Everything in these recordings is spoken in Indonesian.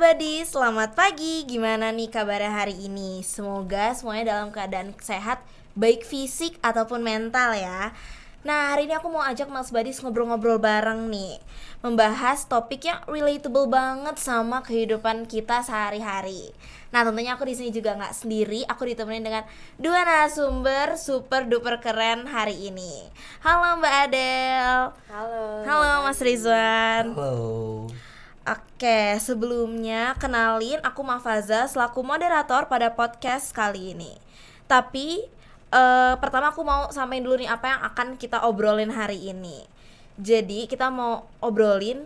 Buddy, selamat pagi. Gimana nih kabarnya hari ini? Semoga semuanya dalam keadaan sehat, baik fisik ataupun mental ya. Nah, hari ini aku mau ajak Mas Badis ngobrol-ngobrol bareng nih, membahas topik yang relatable banget sama kehidupan kita sehari-hari. Nah, tentunya aku di sini juga nggak sendiri. Aku ditemenin dengan dua narasumber super duper keren hari ini. Halo Mbak Adel. Halo. Halo Mas Rizwan. Halo. Oke, sebelumnya kenalin aku Mafaza selaku moderator pada podcast kali ini. Tapi pertama aku mau sampaikan dulu nih apa yang akan kita obrolin hari ini. Jadi kita mau obrolin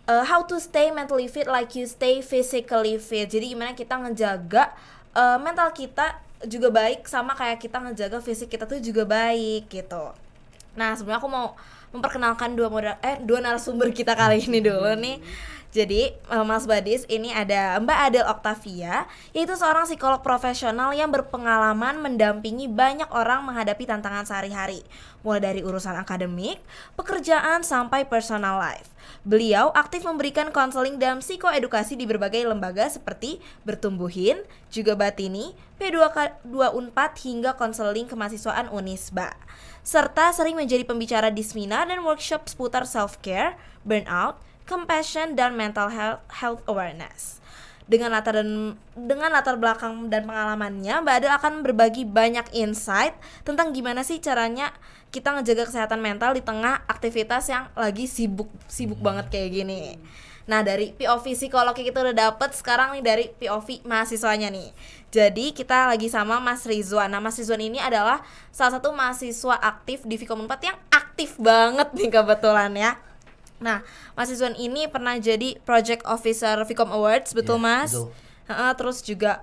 how to stay mentally fit like you stay physically fit. Jadi gimana kita ngejaga mental kita juga baik sama kayak kita ngejaga fisik kita tuh juga baik gitu. Nah, sebelumnya aku mau memperkenalkan dua narasumber kita kali ini dulu nih. Jadi Mas Badis ini ada Mbak Adel Oktavia, yaitu seorang psikolog profesional yang berpengalaman mendampingi banyak orang menghadapi tantangan sehari-hari, mulai dari urusan akademik, pekerjaan, sampai personal life. Beliau aktif memberikan konseling dan psikoedukasi di berbagai lembaga seperti Bertumbuhin, juga Batini, P2K2 Unpad hingga konseling kemahasiswaan Unisba. Serta sering menjadi pembicara di seminar dan workshop seputar self-care, burnout, compassion, dan mental health awareness. Dengan latar belakang dan pengalamannya, Mbak Adel akan berbagi banyak insight tentang gimana sih caranya kita ngejaga kesehatan mental di tengah aktivitas yang lagi sibuk banget kayak gini. Nah, dari POV psikolog kita udah dapet, sekarang nih dari POV mahasiswanya nih. Jadi kita lagi sama Mas Rizwan. Nah, Mas Rizwan ini adalah salah satu mahasiswa aktif di Vkom 4 yang aktif banget nih kebetulan ya. Nah, Mas Rizwan ini pernah jadi Project Officer Vkom Awards, betul Mas? Betul. Terus juga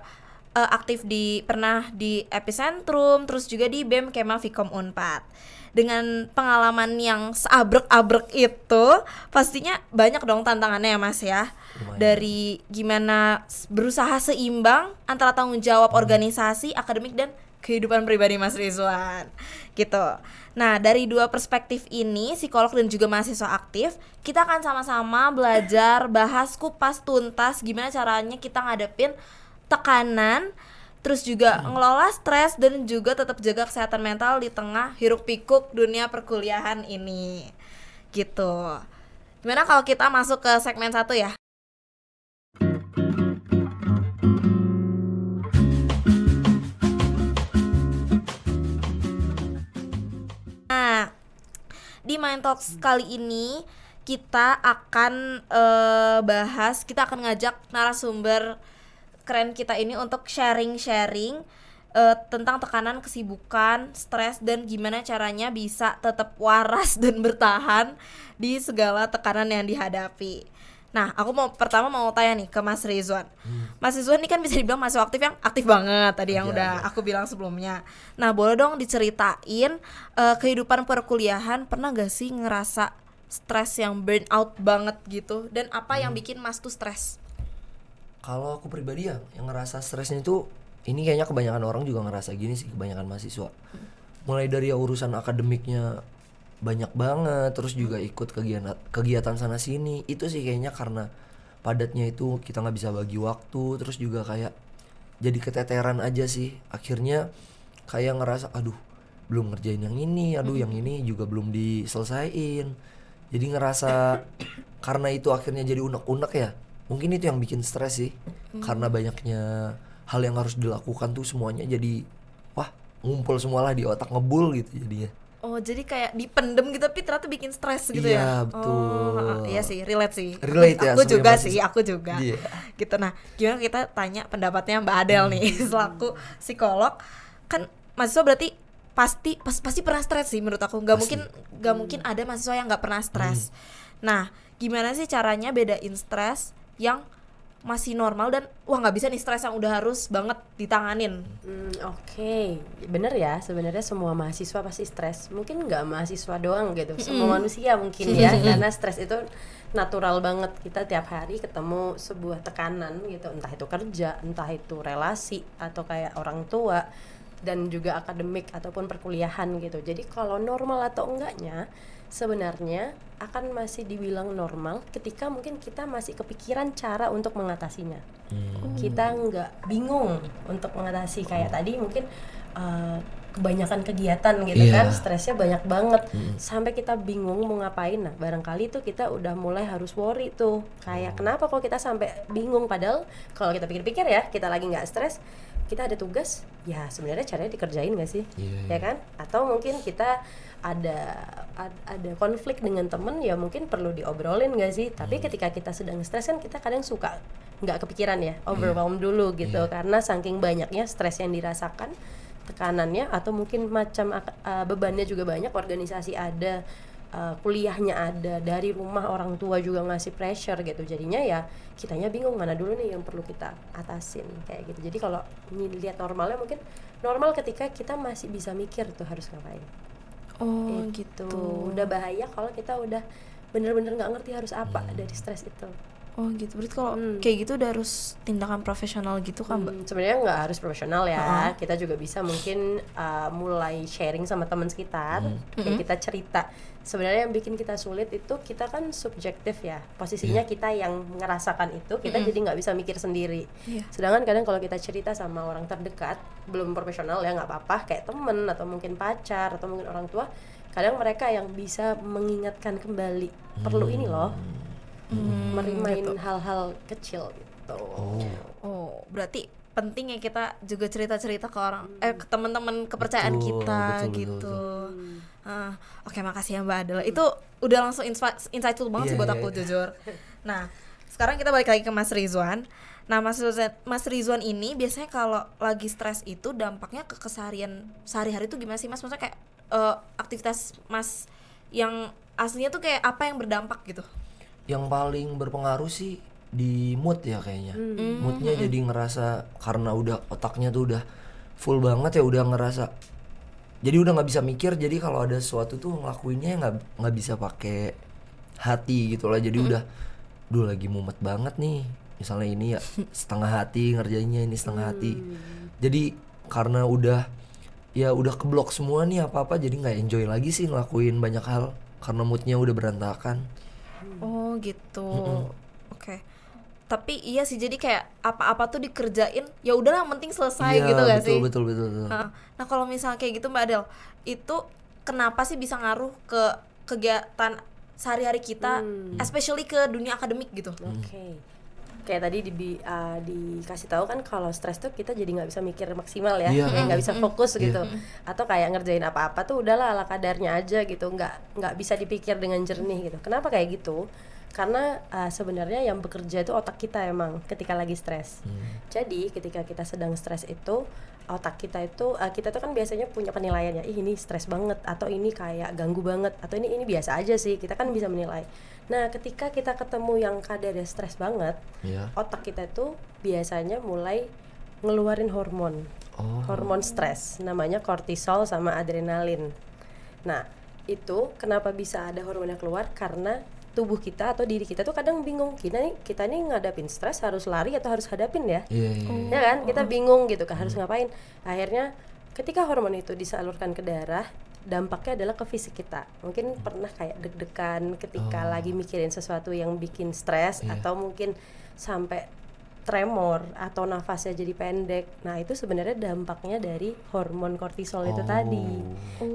aktif pernah di Epicentrum, terus juga di BEM Kema Vkom Unpad. Dengan pengalaman yang seabrek-abrek itu, pastinya banyak dong tantangannya ya Mas ya. Lumayan. Dari gimana berusaha seimbang antara tanggung jawab organisasi, akademik, dan kehidupan pribadi Mas Rizwan gitu. Nah, dari dua perspektif ini, psikolog dan juga mahasiswa aktif, kita akan sama-sama belajar, bahas kupas tuntas gimana caranya kita ngadepin tekanan, terus juga ngelola stres dan juga tetap jaga kesehatan mental di tengah hiruk pikuk dunia perkuliahan ini gitu. Gimana kalau kita masuk ke segmen 1 ya? Nah, di Mind Talks kali ini kita akan kita akan ngajak narasumber keren kita ini untuk sharing tentang tekanan, kesibukan, stres, dan gimana caranya bisa tetap waras dan bertahan di segala tekanan yang dihadapi. Nah, aku pertama mau tanya nih ke Mas Rizwan. Mas Rizwan ini kan bisa dibilang mahasiswa aktif yang aktif banget tadi yang udah aku bilang sebelumnya. Nah, boleh dong diceritain kehidupan perkuliahan, pernah gak sih ngerasa stres yang burnout banget gitu? Dan apa yang bikin Mas tuh stres? Kalau aku pribadi ya, yang ngerasa stresnya itu, ini kayaknya kebanyakan orang juga ngerasa gini sih, kebanyakan mahasiswa. Mulai dari ya urusan akademiknya banyak banget, terus juga ikut kegiatan sana sini. Itu sih kayaknya karena padatnya itu kita nggak bisa bagi waktu, terus juga kayak jadi keteteran aja sih. Akhirnya kayak ngerasa aduh belum ngerjain yang ini, yang ini juga belum diselesaiin. Jadi ngerasa karena itu akhirnya jadi unek-unek ya. Mungkin itu yang bikin stres sih. Karena banyaknya hal yang harus dilakukan tuh semuanya jadi wah ngumpul semualah di otak, ngebul gitu jadinya. Oh, jadi kayak dipendem gitu tapi ternyata bikin stres gitu ya? Iya, betul. Oh, iya sih, relate sih. Relate ya, Aku juga sebenarnya sih, aku juga. Iya. Gitu. Nah, gimana kita tanya pendapatnya Mbak Adel nih selaku psikolog. Kan mahasiswa berarti pasti pernah stres sih menurut aku. Gak mungkin ada mahasiswa yang gak pernah stres. Nah, gimana sih caranya bedain stres yang masih normal dan wah nggak bisa nih stres yang udah harus banget ditanganin. Oke. Bener ya, sebenarnya semua mahasiswa pasti stres. Mungkin nggak mahasiswa doang gitu, semua manusia mungkin ya, karena stres itu natural banget. Kita tiap hari ketemu sebuah tekanan gitu, entah itu kerja, entah itu relasi, atau kayak orang tua, dan juga akademik ataupun perkuliahan gitu. Jadi kalau normal atau enggaknya sebenarnya akan masih dibilang normal ketika mungkin kita masih kepikiran cara untuk mengatasinya. Kita nggak bingung untuk mengatasi kayak tadi mungkin kebanyakan kegiatan gitu Iya. kan, stresnya banyak banget sampai kita bingung mau ngapain. Nah barangkali tuh kita udah mulai harus worry tuh kayak kenapa kok kita sampai bingung, padahal kalau kita pikir-pikir ya kita lagi nggak stres, kita ada tugas ya sebenarnya caranya dikerjain nggak sih, Iya, ya kan? Atau mungkin kita ada konflik dengan temen ya mungkin perlu diobrolin nggak sih, tapi ketika kita sedang stres kan kita kadang suka nggak kepikiran ya, overwhelm dulu gitu karena saking banyaknya stres yang dirasakan, tekanannya atau mungkin macam bebannya juga banyak, organisasi ada, kuliahnya ada, dari rumah orang tua juga ngasih pressure gitu, jadinya ya kitanya bingung mana dulu nih yang perlu kita atasin kayak gitu. Jadi kalau lihat normalnya mungkin normal ketika kita masih bisa mikir tuh harus ngapain. Oh Gitu. Udah bahaya kalau kita udah bener-bener nggak ngerti harus apa dari stres itu. Oh gitu. Berarti kalau kayak gitu udah harus tindakan profesional gitu kan, Mbak? Sebenarnya nggak harus profesional ya. Kita juga bisa mungkin mulai sharing sama teman sekitar. Kayak kita cerita. Sebenarnya yang bikin kita sulit itu kita kan subjektif ya. Posisinya kita yang ngerasakan itu, kita jadi nggak bisa mikir sendiri. Iya. Sedangkan kadang kalau kita cerita sama orang terdekat, belum profesional ya nggak apa-apa, kayak temen atau mungkin pacar atau mungkin orang tua, kadang mereka yang bisa mengingatkan kembali perlu ini loh, merimain hal-hal kecil gitu. Oh, berarti penting ya kita juga cerita-cerita ke orang ke teman-teman kepercayaan kita betul, gitu. Oke, makasih ya Mbak Adela. Itu udah langsung insightful banget sih buat aku jujur. Nah, sekarang kita balik lagi ke Mas Rizwan. Nah, Mas Rizwan ini biasanya kalau lagi stres itu dampaknya ke keseharian sehari-hari itu gimana sih Mas? Maksudnya kayak aktivitas Mas yang aslinya tuh kayak apa yang berdampak gitu? Yang paling berpengaruh sih di mood ya kayaknya. Moodnya jadi ngerasa karena udah otaknya tuh udah full banget ya, udah ngerasa jadi udah nggak bisa mikir. Jadi kalau ada sesuatu tuh ngelakuinnya nggak bisa pakai hati gitu lah. Jadi udah lagi mumet banget nih. Misalnya ini ya setengah hati ngerjainnya, ini setengah hati. Jadi karena udah keblok semua nih apa-apa, jadi nggak enjoy lagi sih ngelakuin banyak hal karena moodnya udah berantakan. Oh gitu. Oke. Tapi iya sih, jadi kayak apa-apa tuh dikerjain ya udahlah yang penting selesai Iya, gitu gak sih? betul. Nah kalau misalnya kayak gitu Mbak Adel, itu kenapa sih bisa ngaruh ke kegiatan sehari-hari kita, especially ke dunia akademik gitu? Oke. Kayak tadi dikasih tahu kan kalau stres tuh kita jadi nggak bisa mikir maksimal ya, Iya. kayak nggak bisa fokus gitu, atau kayak ngerjain apa-apa tuh udahlah ala kadarnya aja gitu, nggak bisa dipikir dengan jernih gitu. Kenapa kayak gitu? Karena sebenarnya yang bekerja itu otak kita emang ketika lagi stres. Jadi ketika kita sedang stres itu otak kita itu kita tuh kan biasanya punya penilaian ya, ini stres banget, atau ini kayak ganggu banget, atau ini biasa aja sih, kita kan bisa menilai. Nah ketika kita ketemu yang kadarnya stres banget, otak kita tuh biasanya mulai ngeluarin hormon stres, namanya kortisol sama adrenalin. Nah itu kenapa bisa ada hormonnya keluar, karena tubuh kita atau diri kita tuh kadang bingung, kita nih ngadapin stres harus lari atau harus hadapin ya. Ya kan, kita bingung gitu kan harus ngapain. Akhirnya ketika hormon itu disalurkan ke darah, dampaknya adalah ke fisik kita. Mungkin pernah kayak deg-degan ketika lagi mikirin sesuatu yang bikin stres, atau mungkin sampai tremor atau nafasnya jadi pendek. Nah itu sebenarnya dampaknya dari hormon kortisol itu tadi.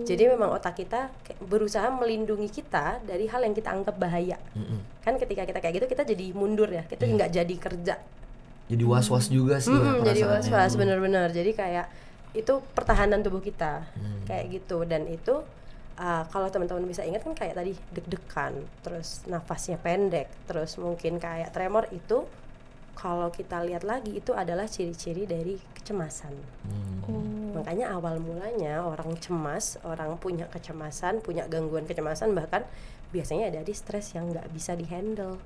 Jadi memang otak kita berusaha melindungi kita dari hal yang kita anggap bahaya. Kan ketika kita kayak gitu kita jadi mundur ya, kita nggak jadi kerja. Jadi was-was juga sih ya Jadi perasaannya. was-was benar-benar. Jadi kayak itu pertahanan tubuh kita kayak gitu. Dan itu kalau teman-teman bisa ingat kan kayak tadi deg-degan, terus nafasnya pendek, terus mungkin kayak tremor, itu kalau kita lihat lagi itu adalah ciri-ciri dari kecemasan. Makanya awal mulanya orang cemas, orang punya kecemasan, punya gangguan kecemasan, bahkan biasanya dari stres yang nggak bisa dihandle.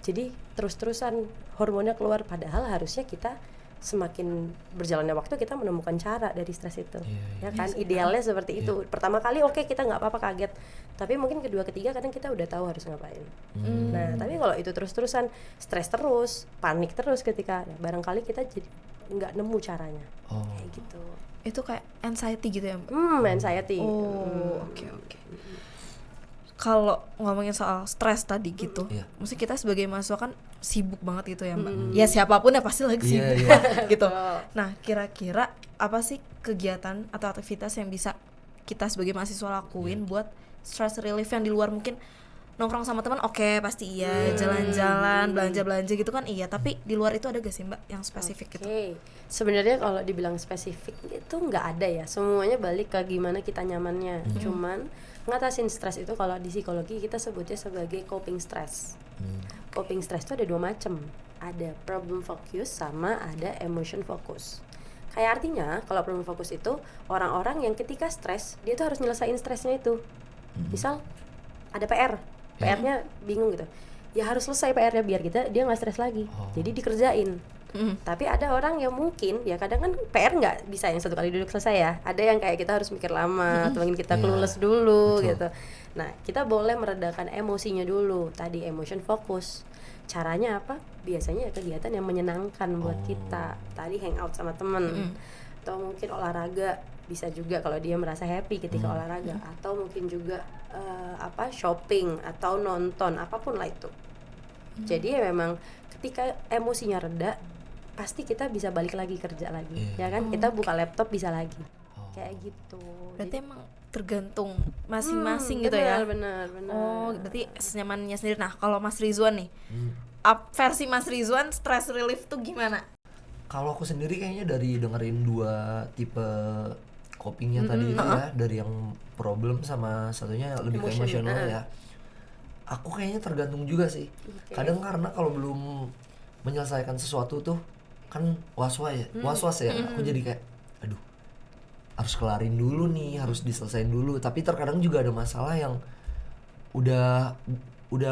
Jadi terus-terusan hormonnya keluar, padahal harusnya kita semakin berjalannya waktu kita menemukan cara dari stres itu, ya kan? Idealnya seperti itu. Pertama kali oke, kita nggak apa-apa kaget, tapi mungkin kedua ketiga kadang kita udah tahu harus ngapain. Nah tapi kalau itu terus-terusan stres terus, panik terus ketika barangkali kita jadi nggak nemu caranya, kayak gitu. Itu kayak anxiety gitu ya Mbak? Anxiety. Oke. kalau ngomongin soal stres tadi gitu, Iya. maksudnya kita sebagai mahasiswa kan sibuk banget gitu ya Mbak. Ya siapapun ya pasti lagi Iya, sibuk iya. gitu. Nah kira-kira apa sih kegiatan atau aktivitas yang bisa kita sebagai mahasiswa lakuin buat stress relief yang di luar mungkin nongkrong sama teman oke pasti iya, jalan-jalan, belanja-belanja gitu kan iya, tapi di luar itu ada gak sih Mbak yang spesifik gitu? Oke, sebenarnya kalau dibilang spesifik itu nggak ada ya. Semuanya balik ke gimana kita nyamannya. Cuman ngatasin stres itu kalau di psikologi kita sebutnya sebagai coping stress. Coping stress itu ada 2 macam. Ada problem focus sama ada emotion focus. Kayak artinya kalau problem focus itu orang-orang yang ketika stres dia tuh harus nyelesain stresnya itu. Misal ada PR-nya bingung gitu. Ya harus selesai PR-nya biar dia nggak stres lagi. Jadi dikerjain. Tapi ada orang yang mungkin ya kadang kan PR nggak bisa yang satu kali duduk selesai ya. Ada yang kayak kita harus mikir lama atau mungkin kita Iya, clueless dulu betul. gitu. Nah kita boleh meredakan emosinya dulu. Tadi emotion focus. Caranya apa? Biasanya ya kegiatan yang menyenangkan buat kita. Tadi hangout sama temen atau mungkin olahraga bisa juga kalau dia merasa happy ketika olahraga atau mungkin juga shopping atau nonton apapun lah itu. Jadi ya memang ketika emosinya reda pasti kita bisa balik lagi kerja lagi, ya kan? Kita buka laptop bisa lagi, kayak gitu. Berarti emang tergantung masing-masing gitu ya? Benar. Oh, berarti senyamannya sendiri. Nah, kalau Mas Rizwan nih, versi Mas Rizwan stress relief tuh gimana? Kalau aku sendiri kayaknya dari dengerin 2 tipe copingnya tadi itu ya, dari yang problem sama satunya lebih ke emosional ya. Aku kayaknya tergantung juga sih. Kadang karena kalau belum menyelesaikan sesuatu tuh kan was-was ya. Aku jadi kayak aduh, harus kelarin dulu nih, harus diselesain dulu. Tapi terkadang juga ada masalah yang udah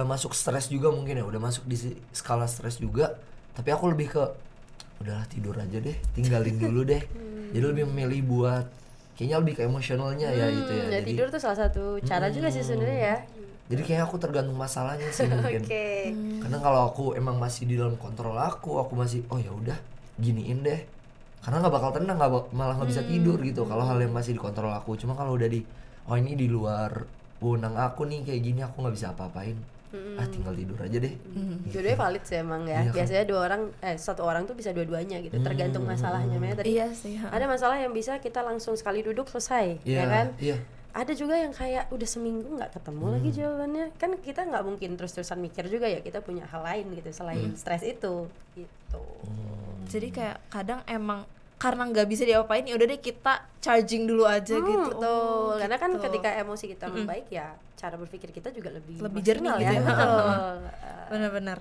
masuk stres juga mungkin ya, udah masuk di skala stres juga. Tapi aku lebih ke udahlah tidur aja deh, tinggalin dulu deh. Jadi lebih memilih buat kayaknya lebih ke emosionalnya ya gitu ya. Ya Jadi tidur tuh salah satu cara juga sih sebenarnya ya. jadi kayak aku tergantung masalahnya sih mungkin. Karena kalau aku emang masih di dalam kontrol aku masih oh ya udah giniin deh. Karena nggak bakal tenang, malah nggak bisa tidur gitu. Kalau hal yang masih dikontrol aku, cuma kalau udah ini di luar wewenang aku nih kayak gini aku nggak bisa apa-apain. Tinggal tidur aja deh. Dua-duanya valid sih emang ya. Iya kan? Biasanya satu orang tuh bisa dua-duanya gitu, tergantung masalahnya. Makanya tadi Iya sih. ada masalah yang bisa kita langsung sekali duduk selesai, ya kan? Iya. Ada juga yang kayak udah seminggu nggak ketemu lagi jawabannya. Kan kita nggak mungkin terus-terusan mikir juga ya, kita punya hal lain gitu selain stres itu gitu. Jadi kayak kadang emang karena nggak bisa diapain ya udah deh kita charging dulu aja gitu. Betul. Karena kan gitu. ketika emosi kita membaik ya cara berpikir kita juga lebih jernih maksimal gitu ya. Betul. Benar-benar.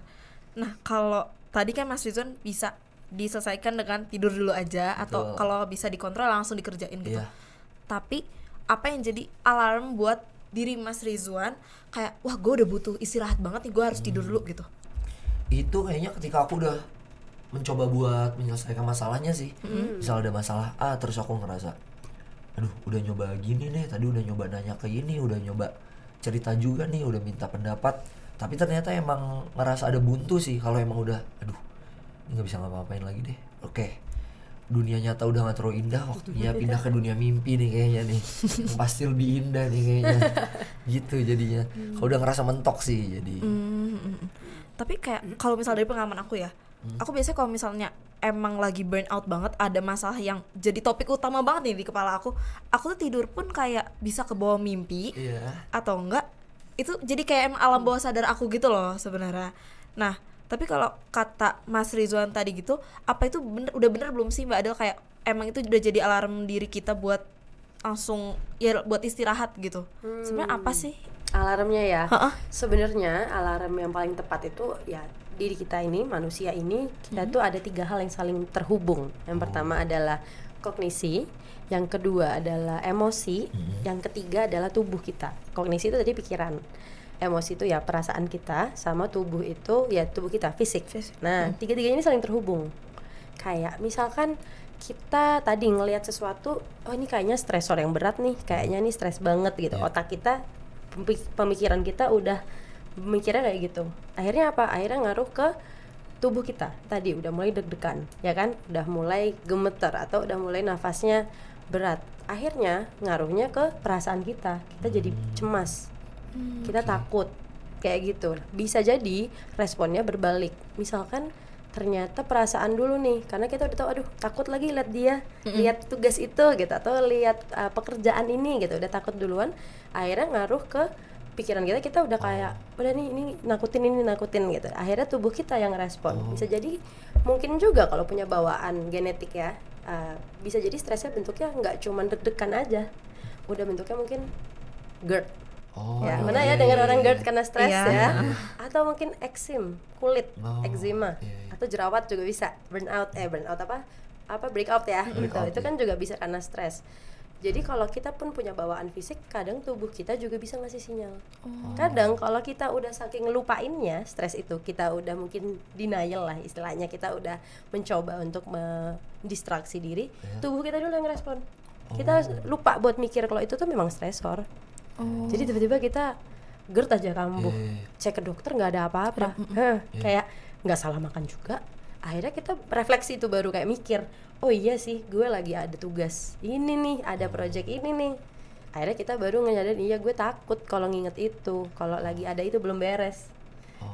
Nah, kalau tadi kan Mas Rizwan bisa diselesaikan dengan tidur dulu aja atau Betul. kalau bisa dikontrol langsung dikerjain gitu. Iya. Tapi apa yang jadi alarm buat diri Mas Rizwan kayak wah gue udah butuh istirahat banget nih, gue harus tidur dulu gitu. Itu kayaknya ketika aku udah mencoba buat menyelesaikan masalahnya sih. Misal ada masalah A terus aku ngerasa aduh udah nyoba gini nih, tadi udah nyoba nanya ke ini, udah nyoba cerita juga nih, udah minta pendapat, tapi ternyata emang ngerasa ada buntu sih. Kalau emang udah aduh ini nggak bisa ngapa-ngapain lagi deh, oke dunia nyata udah gak terlalu indah, waktunya pindah ke dunia mimpi nih kayaknya nih. Yang pasti lebih indah nih kayaknya. Gitu jadinya. Kalau udah ngerasa mentok sih jadi. Tapi kayak kalau misalnya dari pengalaman aku ya, aku biasanya kalau misalnya emang lagi burn out banget, ada masalah yang jadi topik utama banget nih di kepala aku tuh tidur pun kayak bisa ke bawah mimpi. Iya. Atau enggak itu jadi kayak emang alam bawah sadar aku gitu loh sebenarnya. Nah, tapi kalau kata Mas Rizwan tadi gitu, apa itu udah bener belum sih Mbak Adel kayak emang itu udah jadi alarm diri kita buat langsung ya buat istirahat gitu. Sebenarnya apa sih? Alarmnya ya. Sebenarnya alarm yang paling tepat itu ya diri kita ini, manusia ini, kita tuh ada 3 hal yang saling terhubung. Yang pertama adalah kognisi, yang kedua adalah emosi, yang ketiga adalah tubuh kita. Kognisi itu tadi pikiran, emosi itu ya perasaan kita, sama tubuh itu ya tubuh kita, fisik. Nah, tiga-tiganya ini saling terhubung. Kayak misalkan kita tadi ngelihat sesuatu, oh ini kayaknya stresor yang berat nih, kayaknya nih stres banget gitu. Otak kita, pemikiran kita udah mikirnya kayak gitu. Akhirnya apa? Akhirnya ngaruh ke tubuh kita. Tadi udah mulai deg-degan, ya kan? Udah mulai gemeter atau udah mulai nafasnya berat. Akhirnya ngaruhnya ke perasaan kita. Kita jadi cemas. kita takut kayak gitu. Bisa jadi responnya berbalik, misalkan ternyata perasaan dulu nih, karena kita udah tahu aduh takut lagi lihat dia, lihat tugas itu gitu, atau lihat pekerjaan ini gitu, udah takut duluan, akhirnya ngaruh ke pikiran kita udah kayak udah nih ini nakutin gitu, akhirnya tubuh kita yang respon. Bisa jadi mungkin juga kalau punya bawaan genetik ya, bisa jadi stresnya bentuknya nggak cuma deg-degan aja, udah bentuknya mungkin GERD. Ya, mana ya dengar orang GERD karena stres ya, atau mungkin eksim, kulit, eczema, atau jerawat juga bisa, burnout breakout ya, itu kan juga bisa karena stres. Jadi kalau kita pun punya bawaan fisik, kadang tubuh kita juga bisa ngasih sinyal. Kadang kalau kita udah saking ngelupainnya stres itu, kita udah mungkin denial lah istilahnya, kita udah mencoba untuk mendistraksi diri, tubuh kita dulu yang respon. Kita lupa buat mikir kalau itu tuh memang stresor. Jadi tiba-tiba kita GERD aja kambuh, cek ke dokter nggak ada apa-apa, kayak nggak salah makan juga. Akhirnya kita refleksi itu baru kayak mikir, oh iya sih gue lagi ada tugas ini nih, ada project ini nih. Akhirnya kita baru nyadarin, iya gue takut kalau nginget itu, kalau lagi ada itu belum beres.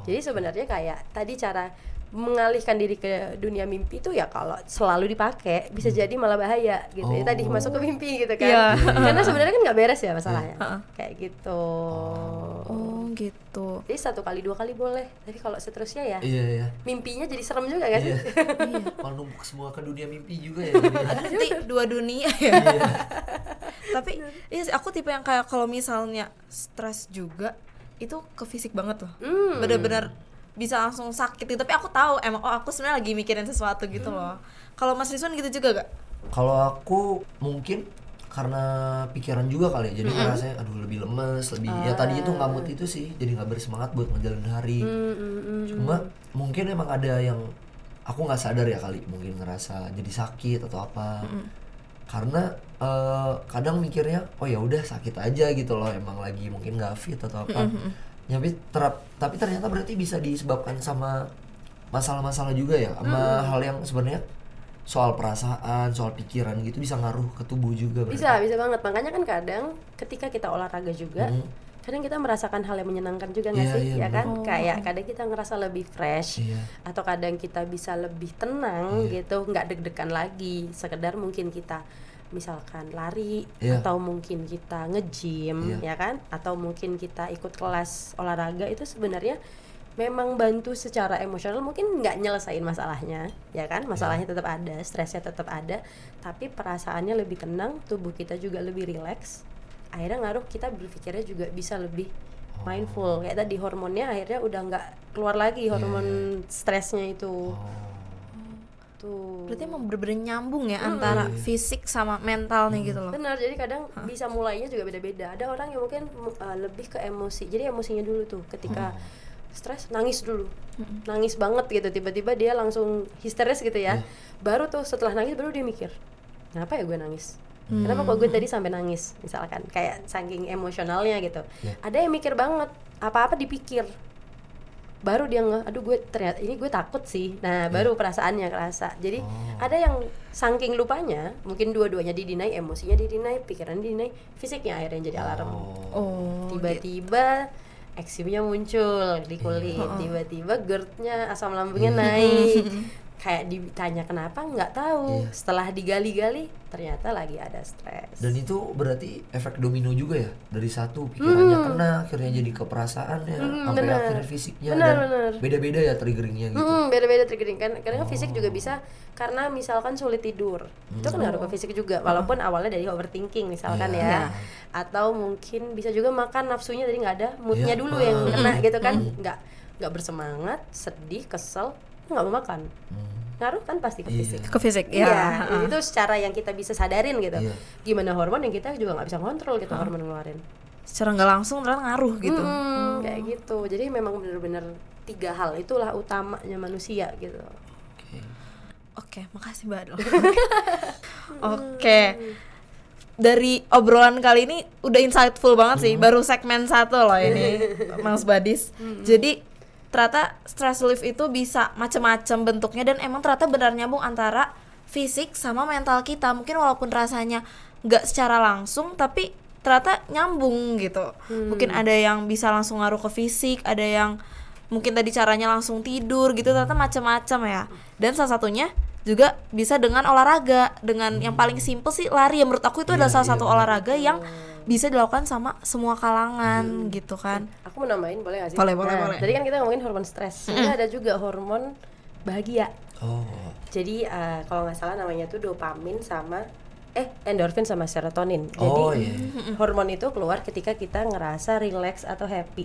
Jadi sebenarnya kayak tadi cara mengalihkan diri ke dunia mimpi itu ya kalau selalu dipakai bisa jadi malah bahaya gitu ya, tadi masuk ke mimpi gitu kan. Karena sebenarnya kan nggak beres ya masalahnya, kayak gitu. Gitu. Jadi 1 kali 2 kali boleh, tapi kalau seterusnya ya mimpinya jadi serem juga kan. Kalau numpuk semua ke dunia mimpi juga ya. Nanti 2 dunia ya. Tapi iya sih, aku tipe yang kayak kalau misalnya stres juga itu ke fisik banget tuh. Bener-bener bisa langsung sakit gitu. Tapi aku tahu emang aku sebenarnya lagi mikirin sesuatu gitu loh. Kalau Mas Rizwan gitu juga gak? Kalau aku mungkin karena pikiran juga kali ya, jadi ngerasanya aduh lebih lemes, lebih ya tadi itu nggak mood itu sih, jadi nggak bersemangat buat ngejalanin hari. Cuma mungkin emang ada yang aku nggak sadar ya kali, mungkin ngerasa jadi sakit atau apa. Karena kadang mikirnya oh ya udah sakit aja gitu loh, emang lagi mungkin nggak fit atau apa. Tapi ternyata berarti bisa disebabkan sama masalah-masalah juga ya, sama hal yang sebenarnya soal perasaan, soal pikiran gitu bisa ngaruh ke tubuh juga berarti. Bisa banget. Makanya kan kadang ketika kita olahraga juga, kadang kita merasakan hal yang menyenangkan juga nggak sih, ya kan? Kayak kadang kita ngerasa lebih fresh, atau kadang kita bisa lebih tenang gitu, nggak deg-degan lagi. Sekedar mungkin kita misalkan lari, atau mungkin kita nge-gym, ya kan? Atau mungkin kita ikut kelas olahraga, itu sebenarnya memang bantu secara emosional, mungkin nggak nyelesain masalahnya, ya kan? Masalahnya tetap ada, stresnya tetap ada, tapi perasaannya lebih tenang, tubuh kita juga lebih rileks. Akhirnya ngaruh kita berpikirnya juga bisa lebih mindful, kayak tadi hormonnya akhirnya udah nggak keluar lagi hormon stresnya itu. Tuh. Berarti emang bener-bener nyambung ya antara fisik sama mental nih gitu loh. Benar, jadi kadang bisa mulainya juga beda-beda. Ada orang yang mungkin lebih ke emosi, jadi emosinya dulu tuh ketika stres nangis dulu, nangis banget gitu, tiba-tiba dia langsung histeris gitu ya. Baru tuh setelah nangis baru dia mikir, kenapa ya gue nangis? Kenapa kok gue tadi sampai nangis? Misalkan kayak saking emosionalnya gitu. Ada yang mikir banget, apa-apa dipikir. Baru dia aduh gue ternyata ini gue takut sih. Nah, baru perasaannya kerasa. Jadi ada yang saking lupanya, mungkin dua-duanya didinai, emosinya didinai, pikiran didinai, fisiknya akhirnya jadi alarm. Tiba-tiba eksimnya muncul di kulit, tiba-tiba GERD-nya, asam lambungnya naik. Kayak ditanya kenapa, nggak tahu. Setelah digali-gali ternyata lagi ada stres. Dan itu berarti efek domino juga ya, dari satu pikirannya kena akhirnya jadi ke perasaannya, sampai akhirnya fisiknya. Dan beda-beda ya triggeringnya gitu. Beda-beda triggering kan. Kadang fisik juga bisa karena misalkan sulit tidur, itu kan ngaruh ke fisik juga, walaupun awalnya dari overthinking misalkan ya. Atau mungkin bisa juga makan nafsunya jadi nggak ada, moodnya dulu yang kena gitu kan, nggak bersemangat, sedih, kesel, nggak mau makan. Ngaruh kan pasti ke fisik. Ke fisik, itu secara yang kita bisa sadarin gitu. Gimana hormon yang kita juga nggak bisa kontrol gitu, hormon ngeluarin. Secara nggak langsung ternyata ngaruh gitu. Kayak gitu. Jadi memang benar-benar 3 hal itulah utamanya manusia gitu. Oke, makasih Mbak Adel. Oke. Dari obrolan kali ini udah insightful banget sih. Baru segmen 1 loh ini, Mas Badis. Jadi ternyata stress relief itu bisa macam-macam bentuknya, dan emang ternyata benar nyambung antara fisik sama mental kita. Mungkin walaupun rasanya nggak secara langsung, tapi ternyata nyambung gitu. Mungkin ada yang bisa langsung ngaruh ke fisik, ada yang mungkin tadi caranya langsung tidur gitu, ternyata macam-macam ya. Dan salah satunya juga bisa dengan olahraga, dengan yang paling simple sih lari, ya menurut aku itu adalah salah satu olahraga yang bisa dilakukan sama semua kalangan gitu kan. Aku mau nambahin boleh gak sih? Boleh, boleh. Tadi kan kita ngomongin hormon stres, sebenarnya ada juga hormon bahagia. Oh. Jadi kalau nggak salah namanya tuh dopamin sama endorfin sama serotonin. Jadi Oh, iya. hormon itu keluar ketika kita ngerasa relax atau happy.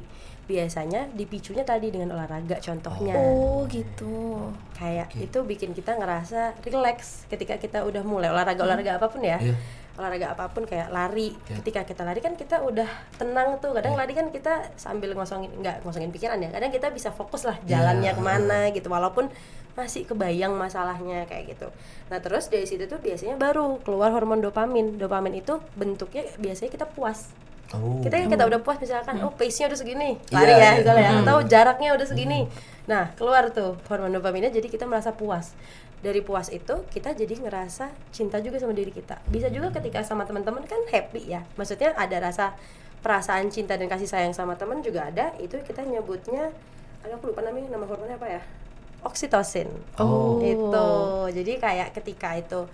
Biasanya dipicunya tadi dengan olahraga contohnya. Oh gitu. Kayak itu bikin kita ngerasa relax ketika kita udah mulai olahraga apapun ya. Iya. Olahraga apapun kayak lari. Ketika kita lari kan kita udah tenang tuh. Kadang lari kan kita sambil ngosongin pikiran ya. Kadang kita bisa fokus lah jalannya kemana gitu, walaupun masih kebayang masalahnya kayak gitu. Nah terus dari situ tuh biasanya baru keluar hormon dopamin. Dopamin itu bentuknya biasanya kita puas. Oh. Kita udah puas misalkan, pace-nya udah segini, lari ya misalnya ya, atau jaraknya udah segini. Nah keluar tuh hormon dopaminnya, jadi kita merasa puas. Dari puas itu kita jadi ngerasa cinta juga sama diri kita. Bisa juga ketika sama teman-teman kan happy ya, maksudnya ada rasa perasaan cinta dan kasih sayang sama teman juga ada. Itu kita nyebutnya, aku lupa nama hormonnya apa ya, oksitosin. Itu jadi kayak ketika itu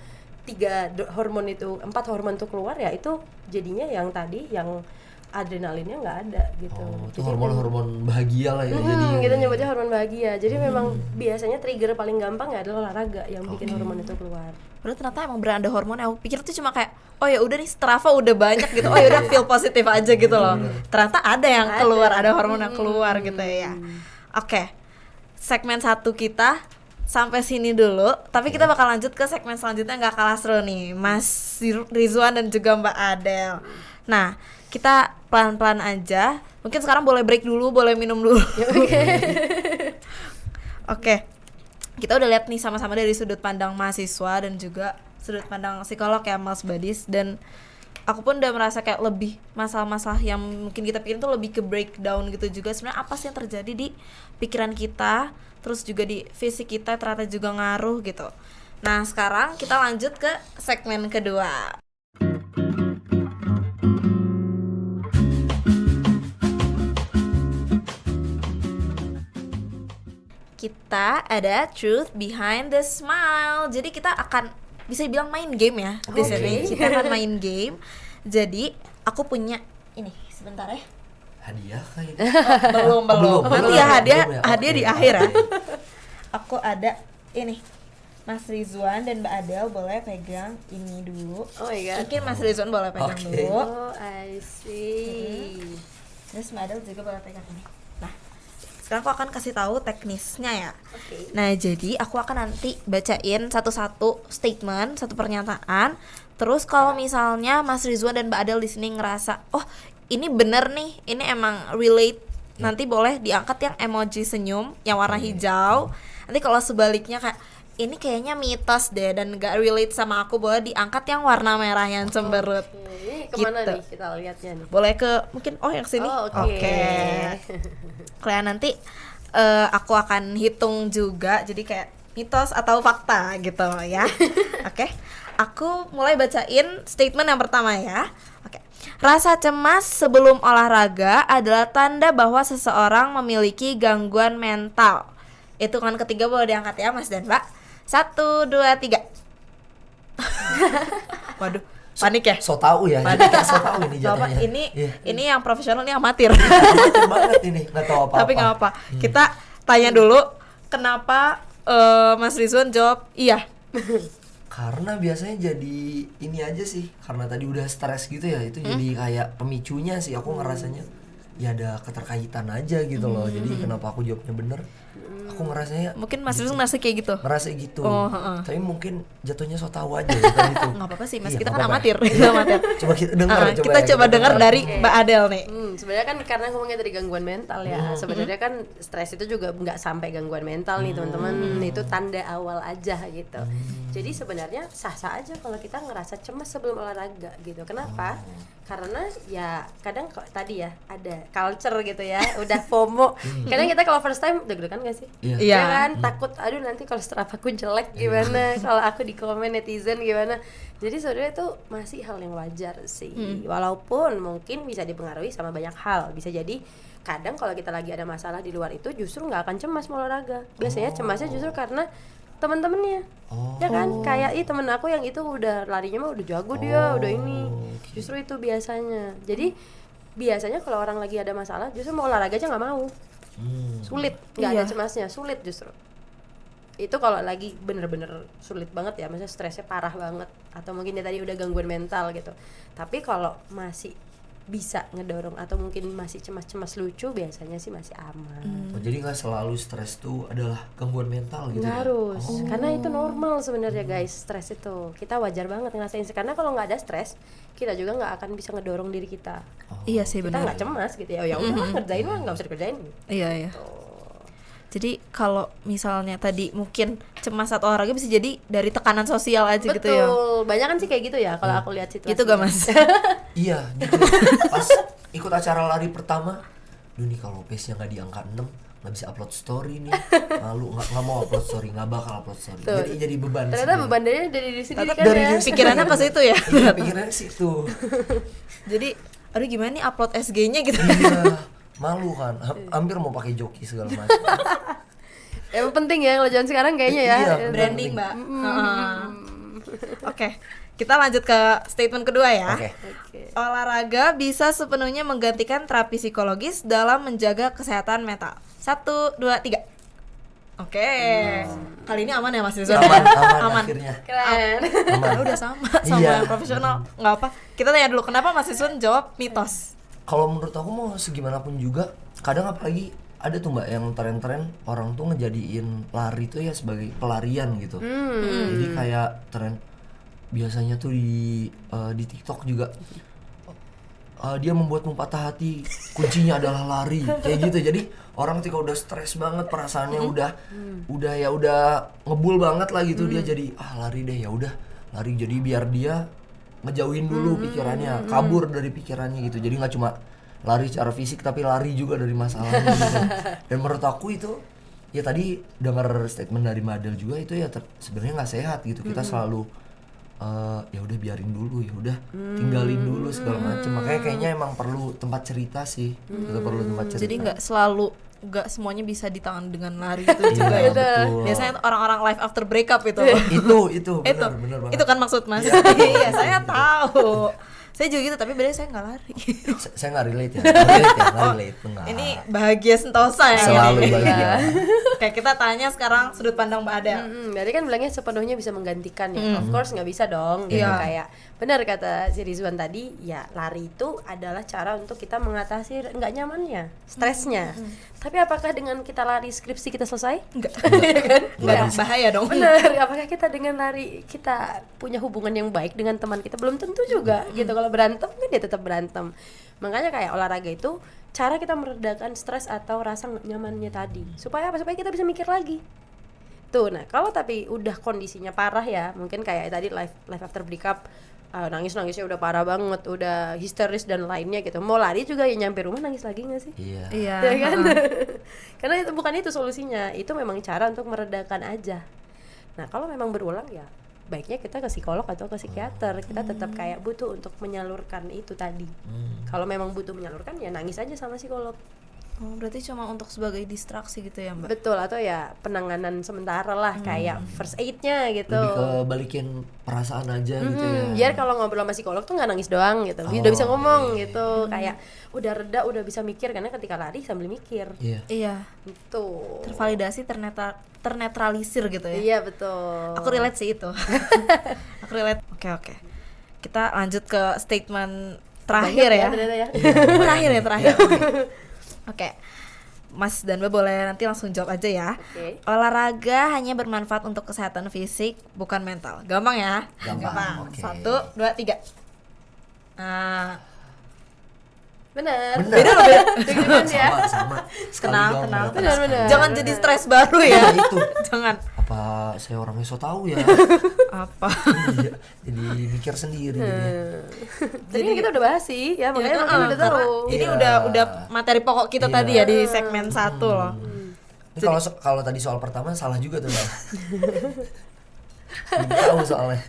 4 hormon tuh keluar ya, itu jadinya yang tadi yang adrenalinnya nggak ada gitu. Itu hormon bahagia lah ya. Jadi kita nyebutnya hormon bahagia. Jadi memang biasanya trigger paling gampang ya adalah olahraga yang bikin hormon itu keluar. Berarti ternyata emang beneran ada hormon. Aku pikir tuh cuma kayak, oh ya udah nih Strava udah banyak gitu, oh ya udah feel positif aja gitu loh. Ternyata ada yang keluar, ada hormon yang keluar gitu ya. Oke, segmen 1 kita sampai sini dulu, tapi kita bakal lanjut ke segmen selanjutnya nggak kalah seru nih, Mas Rizwan dan juga Mbak Adel. Nah, kita pelan-pelan aja. Mungkin sekarang boleh break dulu, boleh minum dulu. Oke. Kita udah lihat nih sama-sama dari sudut pandang mahasiswa dan juga sudut pandang psikolog ya, Mas Badis. Dan aku pun udah merasa kayak lebih masalah-masalah yang mungkin kita pikirin tuh lebih ke breakdown gitu juga. Sebenarnya apa sih yang terjadi di pikiran kita, terus juga di fisik kita ternyata juga ngaruh gitu. Nah sekarang kita lanjut ke segmen kedua. Kita ada truth behind the smile. Jadi kita akan bisa dibilang main game ya di sini. Kita akan main game. Jadi aku punya ini sebentar ya. hadiah kayak Belum. Nanti ya hadiah di akhir ya. Aku ada ini. Mas Rizwan dan Mbak Adel boleh pegang ini dulu. Oh my god. Mungkin Mas Rizwan boleh pegang dulu. Oh, I see. Terus Mbak Adel juga boleh pegang ini. Nah, sekarang aku akan kasih tahu teknisnya ya. Oke. Nah, jadi aku akan nanti bacain satu-satu statement, satu pernyataan. Terus kalau misalnya Mas Rizwan dan Mbak Adel di sini ngerasa, oh ini bener nih, ini emang relate, nanti boleh diangkat yang emoji senyum yang warna hijau. Nanti kalau sebaliknya kayak ini kayaknya mitos deh dan gak relate sama aku, boleh diangkat yang warna merah yang cemberut. Ini kemana Gitu. nih kita lihatnya nih? Boleh ke mungkin yang sini. Oh, oke. Kalian nanti aku akan hitung juga, jadi kayak mitos atau fakta gitu ya. Oke. Aku mulai bacain statement yang pertama ya. Oke. Rasa cemas sebelum olahraga adalah tanda bahwa seseorang memiliki gangguan mental. Hitungan ketiga boleh diangkat ya Mas dan Mbak. 1, 2, 3. Waduh, panik ya? so tau ya. So tau ini Bapak, jatuhnya. ini yang profesional, ini amatir. Amatir banget ini, nggak tahu apa-apa. Tapi nggak apa. Kita tanya dulu kenapa Mas Rizwan jawab iya. Karena biasanya jadi ini aja sih, karena tadi udah stres gitu ya, itu jadi kayak pemicunya sih. Aku ngerasanya ya ada keterkaitan aja gitu loh. Jadi kenapa aku jawabnya bener, aku ngerasanya Mungkin Mas Rizwan ngerasa kayak gitu. ngerasa gitu. Oh, heeh. Tapi mungkin jatuhnya so tau aja kan itu. Nggak apa-apa sih Mas, Iya, kita nggak kan apa-apa. amatir. Kita amatir. Coba kita dengar, Kita coba dengar dari Mbak Adel nih. Sebenarnya kan karena ngomongnya dari gangguan mental ya. Sebenarnya kan stres itu juga nggak sampai gangguan mental nih teman-teman. Itu tanda awal aja gitu. Jadi sebenarnya sah-sah aja kalau kita ngerasa cemas sebelum olahraga gitu. Kenapa? karena ya kadang tadi ya ada culture gitu ya, udah FOMO. Kadang kita kalau first time deg-degan gak sih? Iya. Iya. Ya kan, takut aduh nanti kalau strap aku jelek gimana, kalau aku di komen netizen gimana. Jadi sebenarnya itu masih hal yang wajar sih. Walaupun mungkin bisa dipengaruhi sama banyak hal. Bisa jadi kadang kalau kita lagi ada masalah di luar itu justru nggak akan cemas mau olahraga. Biasanya cemasnya justru karena teman-temannya. Ya kan, kayak temen aku yang itu udah larinya mah udah jago dia, udah ini. Justru itu biasanya. Jadi biasanya kalau orang lagi ada masalah justru mau olahraga aja nggak mau. Sulit, nggak ada Iya. cemasnya, sulit justru. Itu kalau lagi bener-bener sulit banget ya, maksudnya stresnya parah banget, atau mungkin dia tadi udah gangguan mental gitu. Tapi kalau masih bisa ngedorong atau mungkin masih cemas-cemas lucu, biasanya sih masih aman. Oh, jadi nggak selalu stres tuh adalah gangguan mental gitu Nggak ya? harus, karena itu normal sebenarnya guys, stres itu kita wajar banget ngerasain. Karena kalau nggak ada stres, kita juga nggak akan bisa ngedorong diri kita. Iya sih Kita benar. nggak cemas gitu ya, ya udah ngerjain mah nggak usah dikerjain. Iya iya. Jadi kalau misalnya tadi mungkin cemas saat olahraga bisa jadi dari tekanan sosial aja gitu ya. Betul, banyak kan sih kayak gitu ya kalau aku lihat situasinya. Gitu gak Mas? Iya gitu. Pas ikut acara lari pertama, duh nih kalau pace-nya nggak di angka 6 nggak bisa upload story nih, malu nggak mau upload story, nggak bakal upload story. Tuh. Jadi beban. Ternyata sebenarnya. beban dari diri sendiri Ternyata kan dari ya. diri Pikirannya ke situ ya. Iya, pikirannya sih tuh. Jadi aduh gimana nih upload SG-nya gitu. Iya, malu kan. Hampir mau pakai joki segala macam. Emang penting ya kalau zaman sekarang kayaknya ya. Iya, Branding, Mbak. Heeh. Oke, kita lanjut ke statement kedua ya. Oke. Oke. Olahraga bisa sepenuhnya menggantikan terapi psikologis dalam menjaga kesehatan mental. 1, 2, 3. Oke. Kali ini aman ya Mas Rizwan? Aman akhirnya. Keren. Aman. Ya udah sama Iya. yang profesional. Nggak apa. Kita tanya dulu kenapa Mas Rizwan jawab mitos. Kalau menurut aku mau segimanapun juga, kadang apalagi ada tuh mbak yang tren-tren orang tuh ngejadiin lari tuh ya sebagai pelarian gitu. Jadi kayak tren biasanya tuh di TikTok juga dia membuatmu patah hati, kuncinya adalah lari kayak gitu. Jadi orang ketika udah stres banget perasaannya udah ngebul banget lah gitu, dia jadi lari deh, ya udah lari, jadi biar dia ngejauhin dulu pikirannya, kabur dari pikirannya gitu. Jadi nggak cuma lari secara fisik tapi lari juga dari masalahnya gitu. Dan menurut aku itu ya tadi dengar statement dari Madel juga itu ya sebenarnya nggak sehat gitu. Kita selalu ya udah biarin dulu, ya udah tinggalin dulu segala macam. Makanya kayaknya emang perlu tempat cerita sih. Kita perlu tempat cerita. Jadi nggak semuanya bisa ditangan dengan lari itu juga Iya, ya. betul. Biasanya orang-orang life after breakup itu. itu benar banget. Itu kan maksud Mas. Iya. Iya, saya tahu. Saya juga gitu, tapi bedanya saya nggak lari. Saya nggak relate ya, nggak relate, enggak. Ini bahagia sentosa ya. Selalu ini. bahagia. Kayak kita tanya sekarang sudut pandang Mbak Ada. Berarti kan bilangnya sepenuhnya bisa menggantikan ya. Of course nggak bisa dong gitu. Iya. Kayak benar kata si Rizwan tadi, ya lari itu adalah cara untuk kita mengatasi nggak nyamannya, stresnya. Tapi apakah dengan kita lari skripsi kita selesai? Enggak. Iya kan? Enggak dong, bahaya dong. Benar. Apakah kita dengan lari kita punya hubungan yang baik dengan teman kita? Belum tentu juga gitu. Kalau berantem kan dia tetap berantem. Makanya kayak olahraga itu cara kita meredakan stres atau rasa nggak nyamannya tadi. Supaya apa? Supaya kita bisa mikir lagi. Tuh, nah kalau tapi udah kondisinya parah ya, mungkin kayak tadi life after breakup, nangisnya udah parah banget, udah histeris dan lainnya gitu. Mau lari juga ya nyampe rumah nangis lagi nggak sih? Iya. Iya. Ya kan? Karena itu bukan itu solusinya, itu memang cara untuk meredakan aja. Nah kalau memang berulang ya baiknya kita ke psikolog atau ke psikiater. Kita tetap kayak butuh untuk menyalurkan itu tadi. Kalau memang butuh menyalurkan ya nangis aja sama psikolog. Oh, berarti cuma untuk sebagai distraksi gitu ya, Mbak? Betul, atau ya penanganan sementara lah, kayak first aid-nya gitu. Lebih ke balikin perasaan aja gitu ya. Biar kalau ngobrol sama psikolog tuh nggak nangis doang gitu, udah bisa ngomong gitu, kayak udah reda, udah bisa mikir, karena ketika lari sambil mikir Iya. Iya. itu. Tervalidasi, ternetralisir gitu ya. Iya betul. Aku relate sih itu. Aku relate. Oke. Kita lanjut ke statement terakhir Banyak ya. ternyata ya. Terakhir. Oke. Mas dan Mbak boleh nanti langsung jawab aja ya. Oke. Olahraga hanya bermanfaat untuk kesehatan fisik, bukan mental. Gampang ya? Gampang, oke. 1, 2, 3. Nah, Bener. Beda loh beda. Deg-degan ya. sama. Kenal. Benar. Jangan jadi stres baru ya. Ya itu. Jangan. Apa saya orangnya so tahu ya? Apa? Iya, jadi mikir sendiri jadinya. Tadi kan kita udah bahas sih, ya makanya mungkin udah karena tahu. ini Iya. udah materi pokok kita Iya. tadi ya di segmen 1 loh. Ini kalau tadi soal pertama salah juga tuh Bang. Belum tahu soalnya.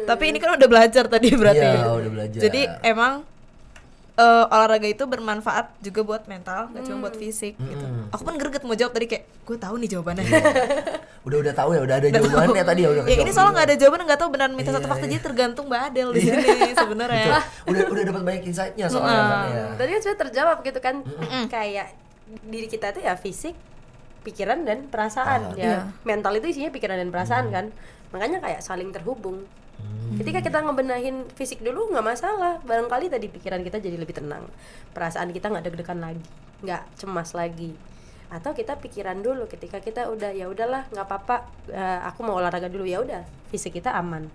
Tapi ini kan udah belajar tadi berarti. Iya, udah belajar. Jadi emang olahraga itu bermanfaat juga buat mental, gak cuma buat fisik gitu. Aku pun greget mau jawab tadi kayak gue tahu nih jawabannya. udah tahu ya, udah ada jawabannya tadi ya udah Ya ini kejawab soalnya juga. nggak ada jawaban, nggak tahu benar mitos Iya, atau fakta, iya. jadi tergantung Mbak Adel di sini sebenarnya. Udah dapat banyak insight-nya soalnya Bang, ya. Tadi kan sudah terjawab gitu kan, kayak diri kita itu ya fisik, pikiran dan perasaan ya. Iya. Mental itu isinya pikiran dan perasaan kan, makanya kayak saling terhubung. Ketika kita ngebenahin fisik dulu nggak masalah, barangkali tadi pikiran kita jadi lebih tenang, perasaan kita nggak deg-degan lagi, nggak cemas lagi. Atau kita pikiran dulu, ketika kita udah ya udahlah nggak apa-apa, aku mau olahraga dulu, ya udah fisik kita aman.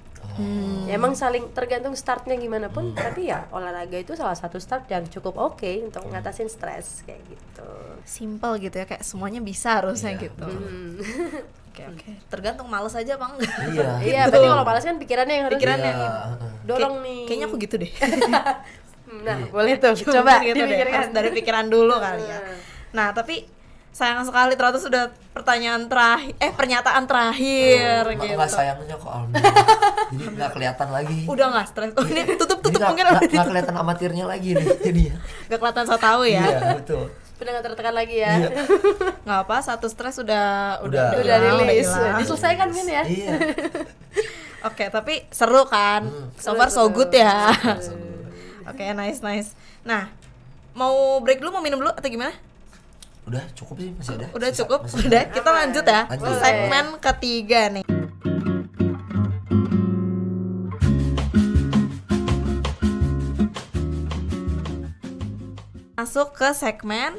Ya, emang saling tergantung startnya gimana pun, tapi ya olahraga itu salah satu start yang cukup oke untuk ngatasin stres kayak gitu. Simple gitu ya, kayak semuanya bisa harusnya Iya, gitu. Oke. Tergantung males aja bang. Iya. Iya, berarti kalau malas kan pikirannya yang harus Pikirannya. dorong nih. Kayaknya aku gitu deh. Nah, boleh tuh. Coba gitu deh. dipikirkan. Harus dari pikiran dulu kali ya. Nah tapi sayang sekali ternyata sudah pernyataan terakhir gitu. Nggak sayangnya kok alhamdulillah. Jadi nggak kelihatan lagi. Udah nggak stres. Oh, ini tutup Jadi mungkin nggak kelihatan amatirnya lagi nih jadinya. nggak kelihatan so tahu ya. Iya betul. Udah nggak tertekan lagi ya. Iya. Nggak apa, satu stres udah Udah rilis. hilang. Diselesaikan kan ya? Iya. Oke, tapi seru kan? So far so good ya. Oke, nice. Nah, mau break dulu, mau minum dulu atau gimana? Udah cukup sih, masih ada. Udah Sisa, cukup? masih ada. Udah, kita lanjut ya Lanjut. ke segmen ketiga nih. Masuk ke segmen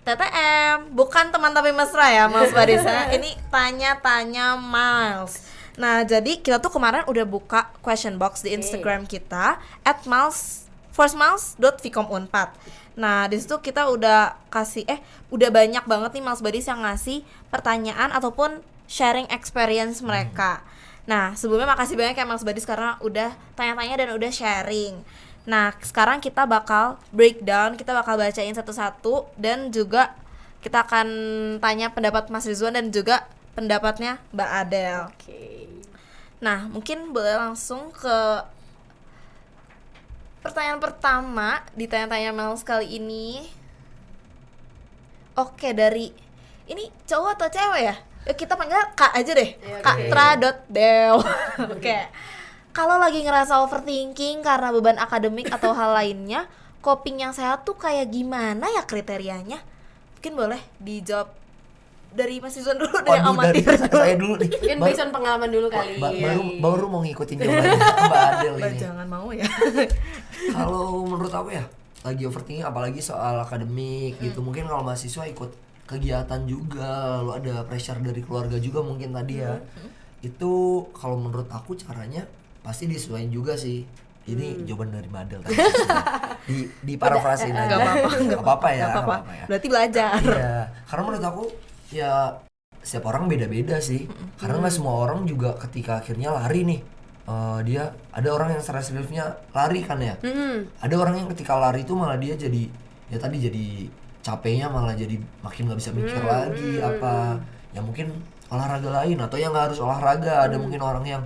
TTM, bukan teman tapi mesra ya Miles Barisa. Ini tanya-tanya Miles. Nah jadi kita tuh kemarin udah buka question box di Instagram kita @miles_vcom4. Nah di situ kita udah kasih udah banyak banget nih Miles Baris yang ngasih pertanyaan ataupun sharing experience mereka. Nah sebelumnya makasih banyak ya Miles Baris karena udah tanya-tanya dan udah sharing. Nah sekarang kita bakal breakdown, kita bakal bacain satu-satu dan juga kita akan tanya pendapat Mas Rizwan dan juga pendapatnya Mbak Adel. Oke. Nah mungkin boleh langsung ke pertanyaan pertama di tanya-tanya Miles kali ini. Oke, dari ini cowok atau cewek ya? Kita panggil Kak aja deh. Iya, Kak oke. Tra.Dew. Oke. Kalau lagi ngerasa overthinking karena beban akademik atau hal lainnya, coping yang sehat tuh kayak gimana ya kriterianya? Mungkin boleh dijawab dari Mas Rizwan dulu deh, yang Waduh, dari amatir. saya dulu nih. Mungkin based on pengalaman dulu kali. Baru mau ngikutin jawabannya Mbak Adel Mbak, ini. jangan mau ya. Kalau menurut aku ya, lagi overthinking apalagi soal akademik gitu. Mungkin kalau mahasiswa ikut kegiatan juga, lalu ada pressure dari keluarga juga mungkin tadi ya. Itu kalau menurut aku caranya pasti disesuaikan juga sih. Ini jawaban dari Madel tadi. Di parafrasein aja. Nggak apa-apa, Nggak apa-apa ya. Nggak apa-apa. Berarti belajar. Iya, karena menurut aku ya setiap orang beda-beda sih. Karena nggak semua orang juga ketika akhirnya lari nih, dia ada orang yang stress reliefnya lari kan ya. Ada orang yang ketika lari itu malah dia jadi ya tadi jadi capeknya malah jadi makin nggak bisa mikir lagi apa. Ya mungkin olahraga lain atau yang nggak harus olahraga. Ada mungkin orang yang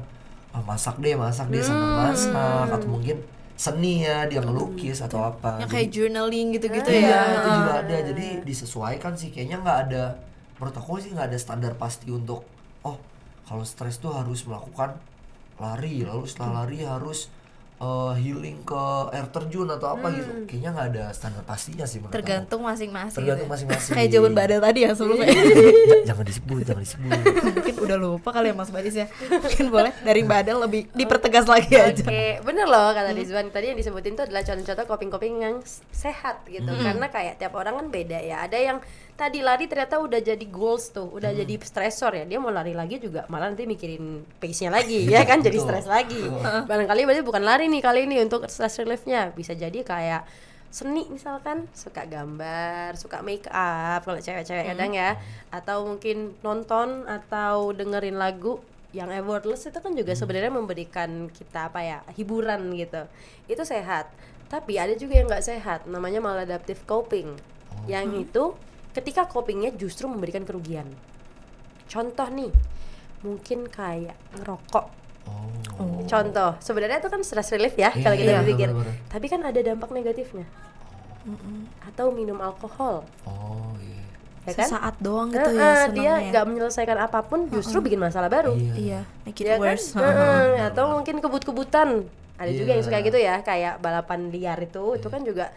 masak deh seneng masak atau mungkin seni ya dia ngelukis atau apa. Yang kayak journaling gitu-gitu Iya, ya. itu juga ada. Jadi disesuaikan sih. Kayaknya nggak ada, menurut aku sih nggak ada standar pasti untuk kalau stres tuh harus melakukan lari, lalu setelah lari harus healing ke air terjun atau apa gitu. Kayaknya nggak ada standar pastinya sih menurut Tergantung masing-masing. Tergantung gitu ya. masing-masing. Kayak jawaban Badal tadi ya sebelumnya. Jangan disebut. Mungkin udah lupa kali ya Mas Baris ya. Mungkin boleh dari Badal lebih dipertegas lagi aja. Oke, bener loh kata Rizwan. Tadi yang disebutin tuh adalah contoh-contoh coping-coping yang sehat gitu. Karena kayak tiap orang kan beda ya. Ada yang tadi lari ternyata udah jadi goals tuh, udah jadi stressor ya. Dia mau lari lagi juga malah nanti mikirin pace-nya lagi ya kan, jadi Betul. stres lagi. Barangkali berarti bukan lari nih kali ini untuk stress relief-nya. Bisa jadi kayak seni misalkan, suka gambar, suka make up kalau cewek-cewek kadang ya, atau mungkin nonton atau dengerin lagu yang effortless itu kan juga sebenarnya memberikan kita apa ya, hiburan gitu. Itu sehat. Tapi ada juga yang nggak sehat, namanya maladaptive coping. Yang itu ketika copingnya justru memberikan kerugian. Contoh nih, mungkin kayak ngerokok. Contoh, sebenarnya itu kan stress relief ya kalau kita berpikir. bener-bener. Tapi kan ada dampak negatifnya. Atau minum alkohol, Iya. ya kan? Sesaat doang gitu ya Dia senangnya. nggak menyelesaikan apapun, justru bikin masalah baru. Iya, make it Ya kan? worse. Atau mungkin kebut-kebutan. Ada juga yang suka gitu ya, kayak balapan liar itu kan juga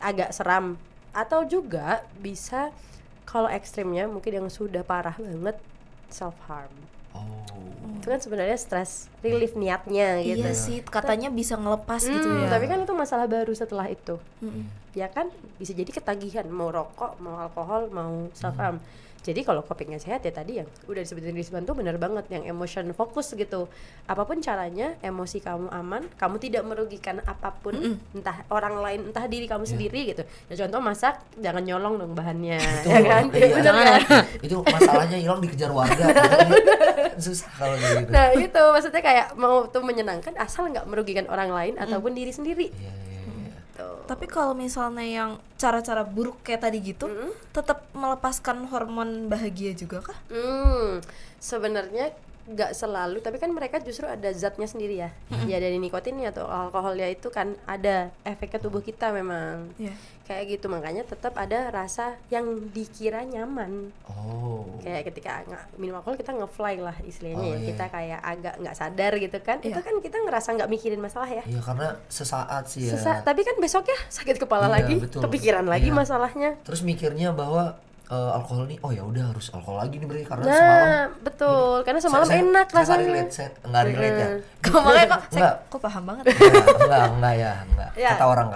agak seram. Atau juga bisa kalau ekstrimnya mungkin yang sudah parah banget, self harm. Itu kan sebenarnya stress relief niatnya gitu. Iya sih, katanya bisa ngelepas gitu ya. Tapi kan itu masalah baru setelah itu. Ya kan bisa jadi ketagihan, mau rokok, mau alkohol, mau self harm. Jadi kalau copingnya sehat ya tadi yang udah disebutin Rizwan tuh benar banget, yang emotion fokus gitu. Apapun caranya, emosi kamu aman, kamu tidak merugikan apapun, entah orang lain, entah diri kamu sendiri gitu. Ya contoh masak, jangan nyolong dong bahannya, ya kan? Iya, Bener kan? Itu masalahnya hilang dikejar warga. Susah kalau kayak gitu. Nah itu maksudnya kayak mau tuh menyenangkan asal nggak merugikan orang lain ataupun diri sendiri. Iya. Tuh. Tapi kalau misalnya yang cara-cara buruk kayak tadi gitu, tetap melepaskan hormon bahagia juga kah? Sebenarnya nggak selalu, tapi kan mereka justru ada zatnya sendiri ya. Ya dari nikotinnya atau alkoholnya itu kan ada efek ke tubuh kita memang. Iya. Kayak gitu, makanya tetap ada rasa yang dikira nyaman. Kayak ketika minum alkohol kita nge-fly lah istilahnya ya. Kita kayak agak nggak sadar gitu kan. Itu kan kita ngerasa nggak mikirin masalah ya. Iya, karena sesaat sih ya. Tapi kan besoknya sakit kepala Iya, lagi, betul. kepikiran lagi Iya. masalahnya. Terus mikirnya bahwa alkohol nih, oh ya udah harus alkohol lagi nih berarti karena semalam. Nah, betul. Karena semalam enak saya rasanya. nggak relate ya. Kok makanya kok Enggak. kok paham banget. Enggak ya. Ya. Kata orang.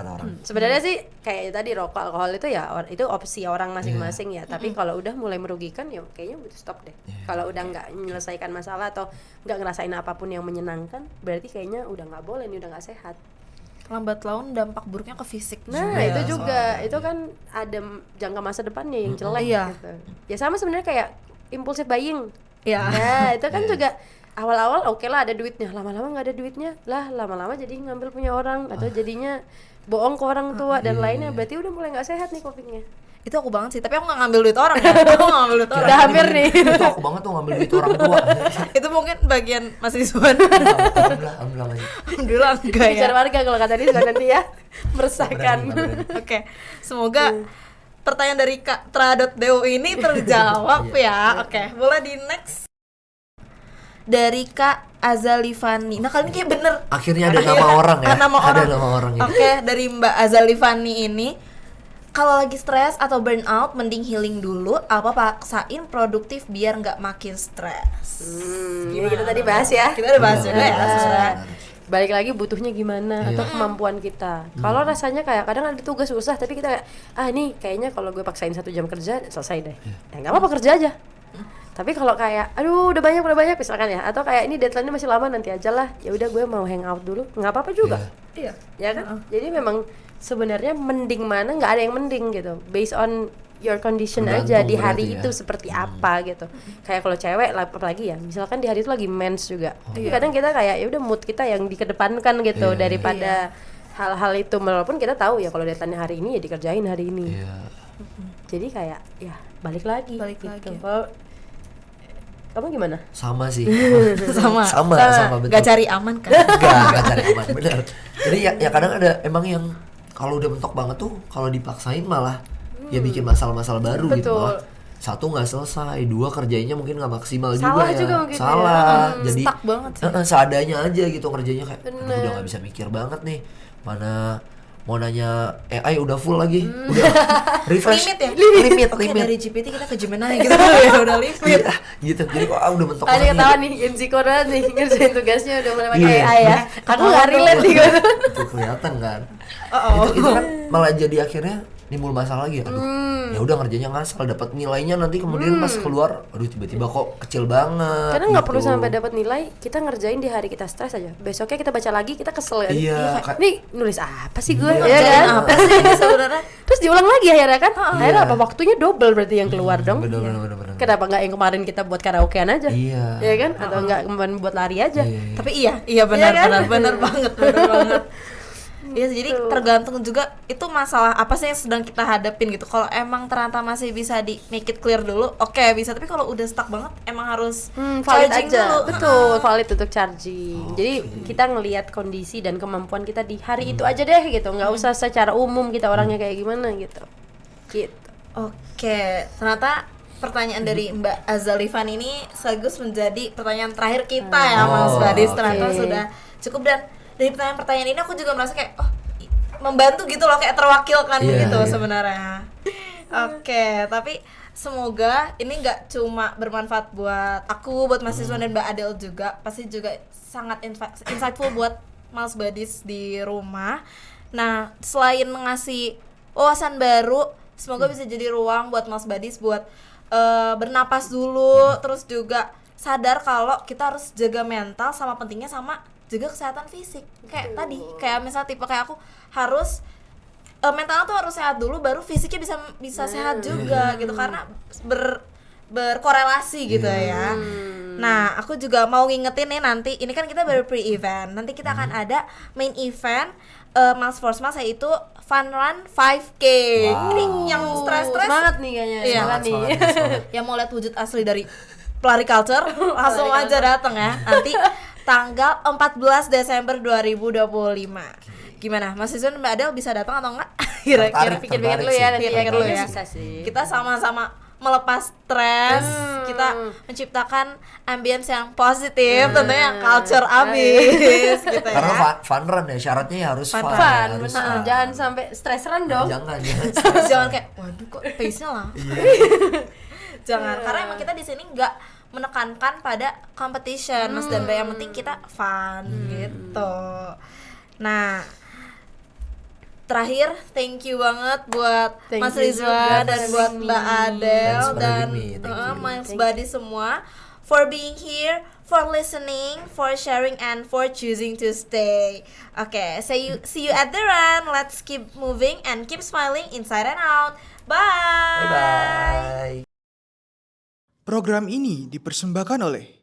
Sebenarnya sih kayak tadi rokok, alkohol itu ya itu opsi orang masing-masing ya. Tapi kalau udah mulai merugikan ya kayaknya butuh stop deh. Kalau udah nggak menyelesaikan masalah atau nggak ngerasain apapun yang menyenangkan, berarti kayaknya udah nggak boleh nih, udah nggak sehat. Lambat laun dampak buruknya ke fisik Nah juga. itu juga, soalnya. itu kan ada jangka masa depannya yang jelek Iya. gitu. Ya sama sebenarnya kayak impulsive buying. Iya. Nah itu kan juga awal-awal oke lah ada duitnya, lama-lama nggak ada duitnya lah, lama-lama jadi ngambil punya orang atau jadinya bohong ke orang tua dan lainnya, berarti udah mulai nggak sehat nih copingnya. Itu aku banget sih, tapi aku nggak ngambil duit orang ya. Aku nggak ngambil duit orang. Udah hampir nih. Itu aku banget tuh ngambil duit orang tua. Itu mungkin bagian Mas Rizwan. Alhamdulillah masih. Alhamdulillah enggak ya. Bicara warga kalau kata dia nanti ya meresahkan. Berani. Oke, semoga pertanyaan dari Kak Tra.dew ini terjawab ya. Oke, boleh di next. Dari Kak Azalifani. Nah kali ini kayak bener. Akhirnya ada nama orang ya. Nama Ada orang. nama orang ya. Oke, dari Mbak Azalifani ini, kalau lagi stres atau burnout, mending healing dulu. Apa paksain produktif biar nggak makin stres. Ini kita tadi bahas ya. Kita udah bahas juga ya. Nah, balik lagi butuhnya gimana atau kemampuan kita. Kalau rasanya kayak kadang ada tugas susah tapi kita kayak ini kayaknya kalau gue paksain 1 jam kerja selesai deh. Ya nggak apa-apa, kerja aja. Tapi kalau kayak aduh udah banyak misalkan ya, atau kayak ini deadline-nya masih lama, nanti aja lah. Ya udah gue mau hangout dulu, nggak apa-apa juga. Iya. Ya kan? Jadi memang sebenarnya mending mana, nggak ada yang mending gitu. Based on your condition Tergantung aja di hari berarti ya. itu seperti apa gitu. Kayak kalau cewek apalagi ya, misalkan di hari itu lagi mens juga. Tapi kadang kita kayak ya udah mood kita yang dikedepankan gitu daripada hal-hal itu, walaupun kita tahu ya kalau deadline hari ini ya dikerjain hari ini. Iya. Jadi kayak ya balik lagi. Balik gitu. lagi. Kalau kamu gimana? Sama sih. Sama. sama betul. Gak cari aman kan? Enggak cari aman, bener. Jadi ya kadang ada emang yang kalau udah mentok banget tuh kalau dipaksain malah ya bikin masalah-masalah baru gitu. Betul. Malah satu nggak selesai, dua kerjainya mungkin nggak maksimal Salah juga ya. juga mungkin ya. Salah. Jadi Stuck banget sih. seadanya aja gitu ngerjainnya kayak aduh, udah nggak bisa mikir banget nih. Mana mau nanya AI udah full lagi. Udah refresh. Limit ya? Limit. Oke, dari GPT kita ke Gemini gitu ya udah limit. Iya, gitu. Jadi kok udah mentok Tadi banget ketawa nih. nih, insecure banget nih ngerjain tugasnya udah mulai pakai Iya. AI ya. Aku nggak relate nih gue. Itu kelihatan kan. Itu kan malah jadi akhirnya nimbul masalah lagi, aduh ya udah ngerjainnya ngasal, dapat nilainya nanti kemudian pas keluar aduh tiba-tiba kok kecil banget. Karena nggak gitu. perlu sampai dapat nilai, kita ngerjain di hari kita stres aja. Besoknya kita baca lagi, kita kesel kan. Iya, Nih nulis apa sih gue? Iya, Ya kan? Ngerjain apa sih ini sebenarnya? Terus diulang lagi akhirnya kan? Akhirnya Iya. apa? Waktunya double berarti yang keluar dong. bener. Kenapa nggak yang kemarin kita buat karaokean aja? Iya. Ya kan? Atau nggak kemarin buat lari aja? Iya. Tapi iya benar Iya kan? benar banget benar banget. Iya, jadi tergantung juga itu masalah apa sih yang sedang kita hadapin gitu. Kalau emang ternyata masih bisa di make it clear dulu, oke bisa. Tapi kalau udah stuck banget, emang harus Valid charging aja. dulu. Betul, valid untuk charging. Jadi kita ngelihat kondisi dan kemampuan kita di hari itu aja deh gitu. Nggak usah secara umum kita orangnya kayak gimana gitu. Gitu. Oke, ternyata pertanyaan dari Mbak Azalifan ini sekaligus menjadi pertanyaan terakhir kita ya Mas Badis. Ternyata oke. sudah cukup, dan dari pertanyaan-pertanyaan ini aku juga merasa kayak membantu gitu loh, kayak terwakilkan Iya, gitu iya. sebenarnya. Oke, tapi semoga ini nggak cuma bermanfaat buat aku, buat mahasiswa dan Mbak Adel juga, pasti juga sangat insightful buat Mas Badis di rumah. Nah, selain ngasih wawasan baru, semoga bisa jadi ruang buat Mas Badis buat bernapas dulu, terus juga sadar kalau kita harus jaga mental, sama pentingnya sama jaga kesehatan fisik. Kayak tadi, kayak misalnya tipe kayak aku harus mentalnya tuh harus sehat dulu, baru fisiknya bisa sehat juga gitu, karena berkorelasi gitu ya. Nah, aku juga mau ngingetin nih, nanti ini kan kita baru pre-event, nanti kita akan ada main event Miles Force Miles, yaitu Fun Run 5K. Ini yang stres-stres Semangat nih kayaknya. Iya. Semangat nih. yang mau lihat wujud asli dari pelari culture langsung aja datang ya, nanti tanggal 14 Desember 2025. Gimana? Mas Izun, Mbak Adel bisa datang atau enggak? Kira-kira Pikir-pikir dulu ya, nanti Pikir-pikir dulu ya. Bisa sih. Kita sama-sama melepas stres, kita menciptakan ambience yang positif, tentunya culture abis gitu ya. Karena fun run ya, syaratnya ya harus fun. Fun, harus bener. Jangan sampai stress run dong. Jangan. Jangan kayak waduh kok pace-nya lah. Jangan, karena emang kita di sini nggak menekankan pada competition, Mas dan Mbak, yang penting kita fun gitu. Nah, terakhir thank you banget buat Thank Mas you Rizwan juga dan for buat having Mbak me. Adel Thanks for dan having me. Thank you. Mas Badi semua for being here, for listening, for sharing, and for choosing to stay. Okay, see you at the run. Let's keep moving and keep smiling inside and out. Bye. Bye. Program ini dipersembahkan oleh